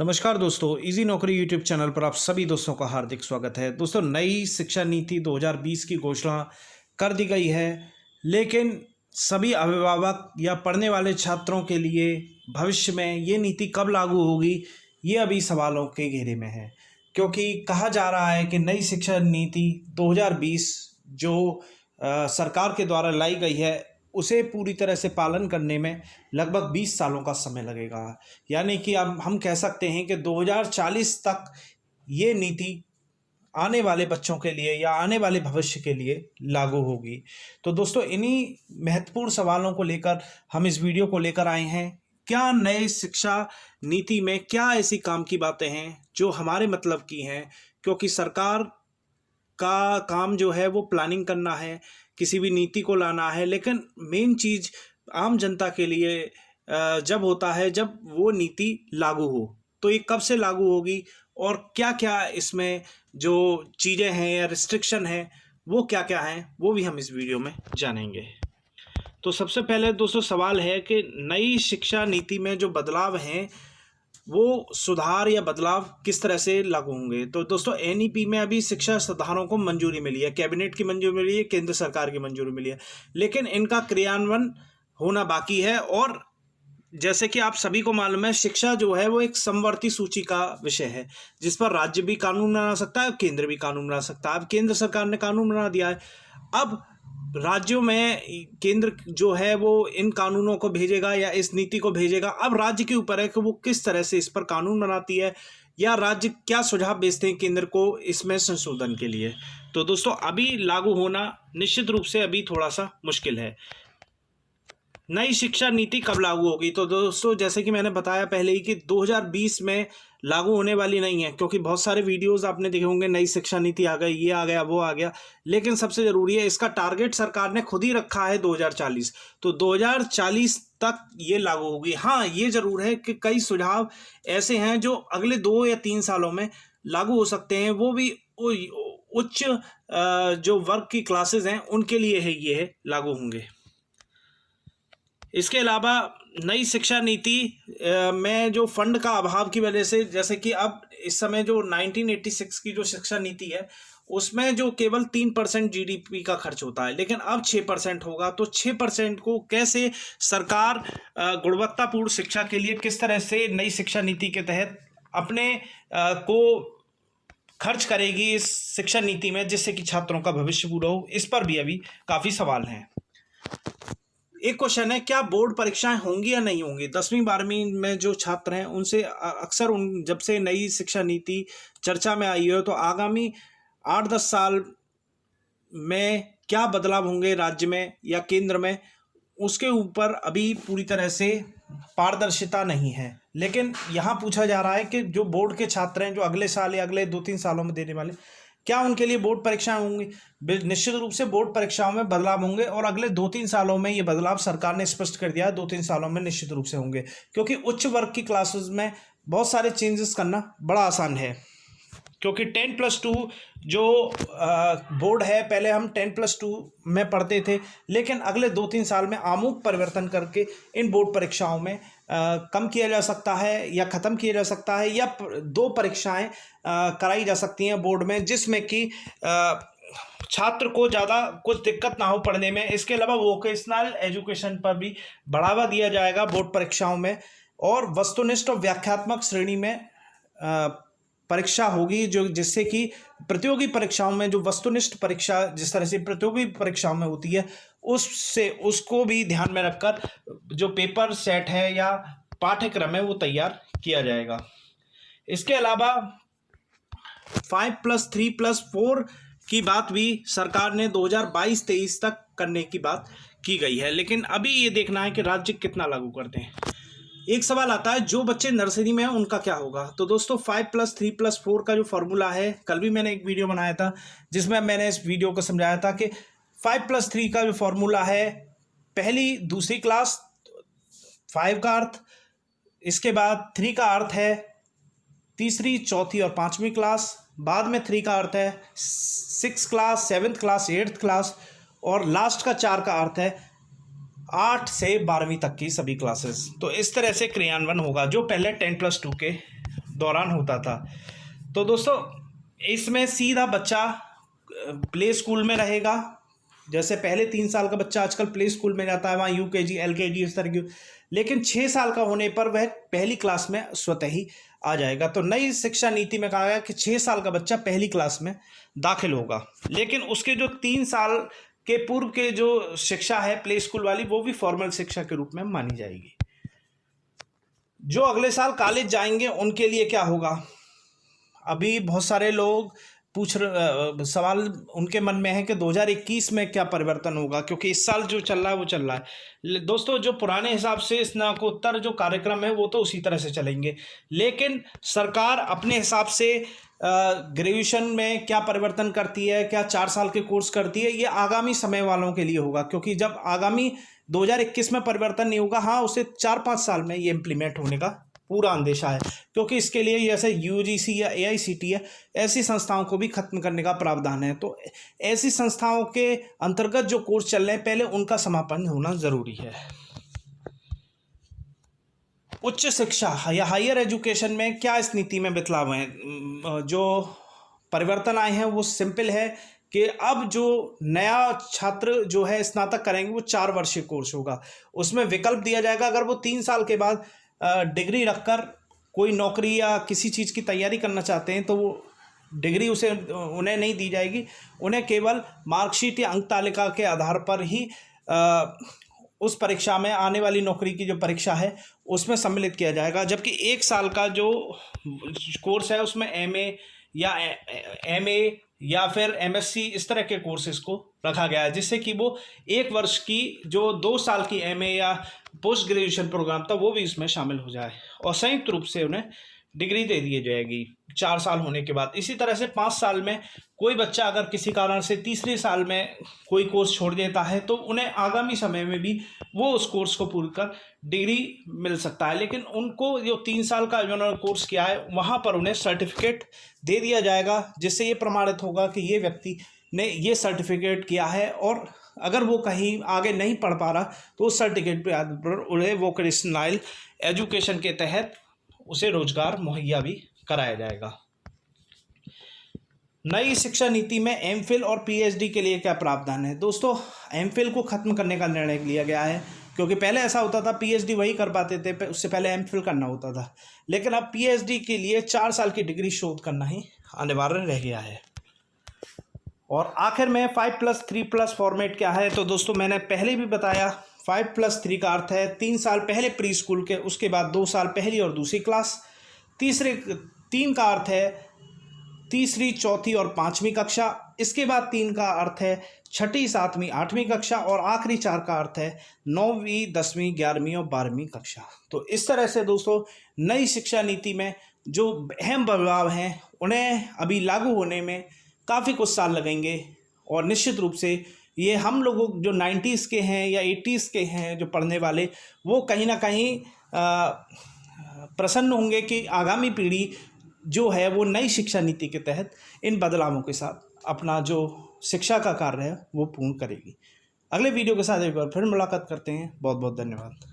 नमस्कार दोस्तों, इजी नौकरी यूट्यूब चैनल पर आप सभी दोस्तों का हार्दिक स्वागत है। दोस्तों, नई शिक्षा नीति 2020 की घोषणा कर दी गई है, लेकिन सभी अभिभावक या पढ़ने वाले छात्रों के लिए भविष्य में ये नीति कब लागू होगी, ये अभी सवालों के घेरे में है। क्योंकि कहा जा रहा है कि नई शिक्षा नीति 2020 जो सरकार के द्वारा लाई गई है, उसे पूरी तरह से पालन करने में लगभग 20 सालों का समय लगेगा। यानी कि अब हम कह सकते हैं कि 2040 तक ये नीति आने वाले बच्चों के लिए या आने वाले भविष्य के लिए लागू होगी। तो दोस्तों, इन्हीं महत्वपूर्ण सवालों को लेकर हम इस वीडियो को लेकर आए हैं। क्या नए शिक्षा नीति में क्या ऐसी काम की बातें हैं जो हमारे मतलब की हैं, क्योंकि सरकार का काम जो है वो प्लानिंग करना है, किसी भी नीति को लाना है, लेकिन मेन चीज़ आम जनता के लिए जब होता है जब वो नीति लागू हो। तो ये कब से लागू होगी और क्या क्या इसमें जो चीज़ें हैं या रिस्ट्रिक्शन है वो क्या क्या हैं, वो भी हम इस वीडियो में जानेंगे। तो सबसे पहले दोस्तों सवाल है कि नई शिक्षा नीति में जो बदलाव हैं वो सुधार या बदलाव किस तरह से लागू होंगे। तो दोस्तों, एनईपी में अभी शिक्षा सुधारों को मंजूरी मिली है, कैबिनेट की मंजूरी मिली है, केंद्र सरकार की मंजूरी मिली है, लेकिन इनका क्रियान्वयन होना बाकी है। और जैसे कि आप सभी को मालूम है, शिक्षा जो है वो एक समवर्ती सूची का विषय है, जिस पर राज्य भी कानून बना सकता है, केंद्र भी कानून बना सकता है। अब केंद्र सरकार ने कानून बना दिया है, अब राज्यों में केंद्र जो है वो इन कानूनों को भेजेगा या इस नीति को भेजेगा। अब राज्य के ऊपर है कि वो किस तरह से इस पर कानून बनाती है या राज्य क्या सुझाव भेजते हैं केंद्र को इसमें संशोधन के लिए। तो दोस्तों, अभी लागू होना निश्चित रूप से अभी थोड़ा सा मुश्किल है। नई शिक्षा नीति कब लागू होगी? तो दोस्तों, जैसे कि मैंने बताया पहले ही कि 2020 में लागू होने वाली नहीं है, क्योंकि बहुत सारे वीडियोस आपने देखे होंगे, नई शिक्षा नीति आ गई, ये आ गया, वो आ गया, लेकिन सबसे ज़रूरी है इसका टारगेट सरकार ने खुद ही रखा है 2040। तो 2040 तक ये लागू होगी। हाँ, ये ज़रूर है कि कई सुझाव ऐसे हैं जो अगले 2 या 3 सालों में लागू हो सकते हैं, वो भी उच्च जो वर्ग की क्लासेज हैं उनके लिए है, ये लागू होंगे। इसके अलावा नई शिक्षा नीति में जो फंड का अभाव की वजह से, जैसे कि अब इस समय जो 1986 की जो शिक्षा नीति है उसमें जो केवल 3% जीडीपी का खर्च होता है, लेकिन अब 6% होगा। तो 6% को कैसे सरकार गुणवत्तापूर्ण शिक्षा के लिए किस तरह से नई शिक्षा नीति के तहत अपने को खर्च करेगी इस शिक्षा नीति में, जिससे कि छात्रों का भविष्य पूरा हो, इस पर भी अभी काफ़ी सवाल हैं। एक क्वेश्चन है, क्या बोर्ड परीक्षाएं होंगी या नहीं होंगी? 10वीं 12वीं में जो छात्र हैं उनसे अक्सर जब से नई शिक्षा नीति चर्चा में आई है, तो आगामी 8-10 साल में क्या बदलाव होंगे राज्य में या केंद्र में, उसके ऊपर अभी पूरी तरह से पारदर्शिता नहीं है। लेकिन यहाँ पूछा जा रहा है कि जो बोर्ड के छात्र हैं जो अगले साल या अगले 2-3 सालों में देने वाले, क्या उनके लिए बोर्ड परीक्षाएं होंगी? निश्चित रूप से बोर्ड परीक्षाओं में बदलाव होंगे, और अगले 2-3 सालों में ये बदलाव सरकार ने स्पष्ट कर दिया है, 2-3 सालों में निश्चित रूप से होंगे, क्योंकि उच्च वर्ग की क्लासेस में बहुत सारे चेंजेस करना बड़ा आसान है। क्योंकि 10+2 जो बोर्ड है, पहले हम 10+2 में पढ़ते थे, लेकिन अगले 2-3 साल में आमूल परिवर्तन करके इन बोर्ड परीक्षाओं में कम किया जा सकता है या ख़त्म किया जा सकता है, या 2 परीक्षाएं कराई जा सकती हैं बोर्ड में, जिसमें कि छात्र को ज़्यादा कुछ दिक्कत ना हो पढ़ने में। इसके अलावा वोकेशनल एजुकेशन पर भी बढ़ावा दिया जाएगा बोर्ड परीक्षाओं में, और वस्तुनिष्ठ और व्याख्यात्मक श्रेणी में परीक्षा होगी, जो जिससे कि प्रतियोगी परीक्षाओं में जो वस्तुनिष्ठ परीक्षा जिस तरह से प्रतियोगी परीक्षाओं में होती है, उसको भी ध्यान में रखकर जो पेपर सेट है या पाठ्यक्रम है वो तैयार किया जाएगा। इसके अलावा 5+3+4 की बात भी सरकार ने 2022-23 तक करने की बात की गई है, लेकिन अभी ये देखना है कि राज्य कितना लागू करते हैं। एक सवाल आता है, जो बच्चे नर्सरी में हैं उनका क्या होगा? तो दोस्तों, 5+3+4 का जो फॉर्मूला है, कल भी मैंने एक वीडियो बनाया था जिसमें मैंने इस वीडियो को समझाया था कि 5+3 का जो फॉर्मूला है, पहली दूसरी क्लास 5 का अर्थ, इसके बाद 3 का अर्थ है तीसरी चौथी और 5वीं क्लास, बाद में 3 का अर्थ है 6th class 7th class 8th class, और लास्ट का 4 का अर्थ है 8 से 12वीं तक की सभी क्लासेस। तो इस तरह से क्रियान्वयन होगा, जो पहले 10+2 के दौरान होता था। तो दोस्तों इसमें सीधा बच्चा प्ले स्कूल में रहेगा। जैसे पहले 3 साल का बच्चा आजकल प्ले स्कूल में जाता है, वहाँ यूकेजी एलकेजी इस तरह की, लेकिन 6 साल का होने पर वह पहली क्लास में स्वतः ही आ जाएगा। तो नई शिक्षा नीति में कहा गया कि 6 साल का बच्चा पहली क्लास में दाखिल होगा, लेकिन उसके जो 3 साल के पूर्व के जो शिक्षा है प्ले स्कूल वाली, वो भी फॉर्मल शिक्षा के रूप में मानी जाएगी। जो अगले साल कॉलेज जाएंगे उनके लिए क्या होगा? अभी बहुत सारे लोग सवाल उनके मन में है कि 2021 में क्या परिवर्तन होगा, क्योंकि इस साल जो चल रहा है वो चल रहा है। दोस्तों जो पुराने हिसाब से स्नातकोत्तर जो कार्यक्रम है वो तो उसी तरह से चलेंगे, लेकिन सरकार अपने हिसाब से ग्रेजुएशन में क्या परिवर्तन करती है, क्या 4 साल के कोर्स करती है, ये आगामी समय वालों के लिए होगा। क्योंकि जब आगामी 2021 में परिवर्तन नहीं होगा, हाँ उसे 4-5 साल में ये इम्प्लीमेंट होने का पूरा अंदेशा है, क्योंकि इसके लिए जैसे यूजीसी या एआईसीटी है, ऐसी संस्थाओं को भी खत्म करने का प्रावधान है। तो ऐसी संस्थाओं के अंतर्गत जो कोर्स चल रहे हैं पहले उनका समापन होना जरूरी है। उच्च शिक्षा या हायर एजुकेशन में क्या इस नीति में बदलाव है? जो परिवर्तन आए हैं वो सिंपल है कि अब जो नया छात्र जो है स्नातक करेंगे वो 4 वर्षीय कोर्स होगा। उसमें विकल्प दिया जाएगा, अगर वो 3 साल के बाद डिग्री रखकर कोई नौकरी या किसी चीज़ की तैयारी करना चाहते हैं तो वो डिग्री उन्हें नहीं दी जाएगी। उन्हें केवल मार्कशीट या अंक तालिका के आधार पर ही उस परीक्षा में, आने वाली नौकरी की जो परीक्षा है उसमें सम्मिलित किया जाएगा। जबकि 1 साल का जो कोर्स है उसमें एमए या फिर एमएससी इस तरह के कोर्सेज को रखा गया है, जिससे कि वो 1 वर्ष की जो 2 साल की एमए या पोस्ट ग्रेजुएशन प्रोग्राम था वो भी इसमें शामिल हो जाए और संयुक्त रूप से उन्हें डिग्री दे दी जाएगी 4 साल होने के बाद। इसी तरह से 5 साल में कोई बच्चा अगर किसी कारण से तीसरे साल में कोई कोर्स छोड़ देता है तो उन्हें आगामी समय में भी वो उस कोर्स को पूरा कर डिग्री मिल सकता है, लेकिन उनको जो 3 साल का जो उन्होंने कोर्स किया है वहाँ पर उन्हें सर्टिफिकेट दे दिया जाएगा, जिससे ये प्रमाणित होगा कि ये व्यक्ति ने ये सर्टिफिकेट किया है, और अगर वो कहीं आगे नहीं पढ़ पा रहा तो उस सर्टिफिकेट पर उन्हें वोकेशनल एजुकेशन के तहत उसे रोजगार मुहैया भी कराया जाएगा। नई शिक्षा नीति में एमफिल और पीएचडी के लिए क्या प्रावधान है? दोस्तों एमफिल को खत्म करने का निर्णय लिया गया है, क्योंकि पहले ऐसा होता था पीएचडी वही कर पाते थे, उससे पहले एमफिल करना होता था, लेकिन अब पीएचडी के लिए 4 साल की डिग्री शोध करना ही अनिवार्य रह गया है। और आखिर में 5+3+ फॉर्मेट क्या है? तो दोस्तों मैंने पहले भी बताया, 5+3 का अर्थ है 3 साल पहले प्री स्कूल के, उसके बाद 2 साल पहली और दूसरी क्लास। 3 का अर्थ है तीसरी, चौथी और 5वीं कक्षा। इसके बाद 3 का अर्थ है 6ठी, 7वीं, 8वीं कक्षा, और आखिरी 4 का अर्थ है 9वीं, 10वीं, 11वीं और 12वीं कक्षा। तो इस तरह से दोस्तों नई शिक्षा नीति में जो अहम बदलाव हैं उन्हें अभी लागू होने में काफ़ी कुछ साल लगेंगे, और निश्चित रूप से ये हम लोगों जो 90s के हैं या 80s के हैं जो पढ़ने वाले, वो कहीं ना कहीं प्रसन्न होंगे कि आगामी पीढ़ी जो है वो नई शिक्षा नीति के तहत इन बदलावों के साथ अपना जो शिक्षा का कार्य है वो पूर्ण करेगी। अगले वीडियो के साथ एक बार फिर मुलाकात करते हैं। बहुत बहुत धन्यवाद।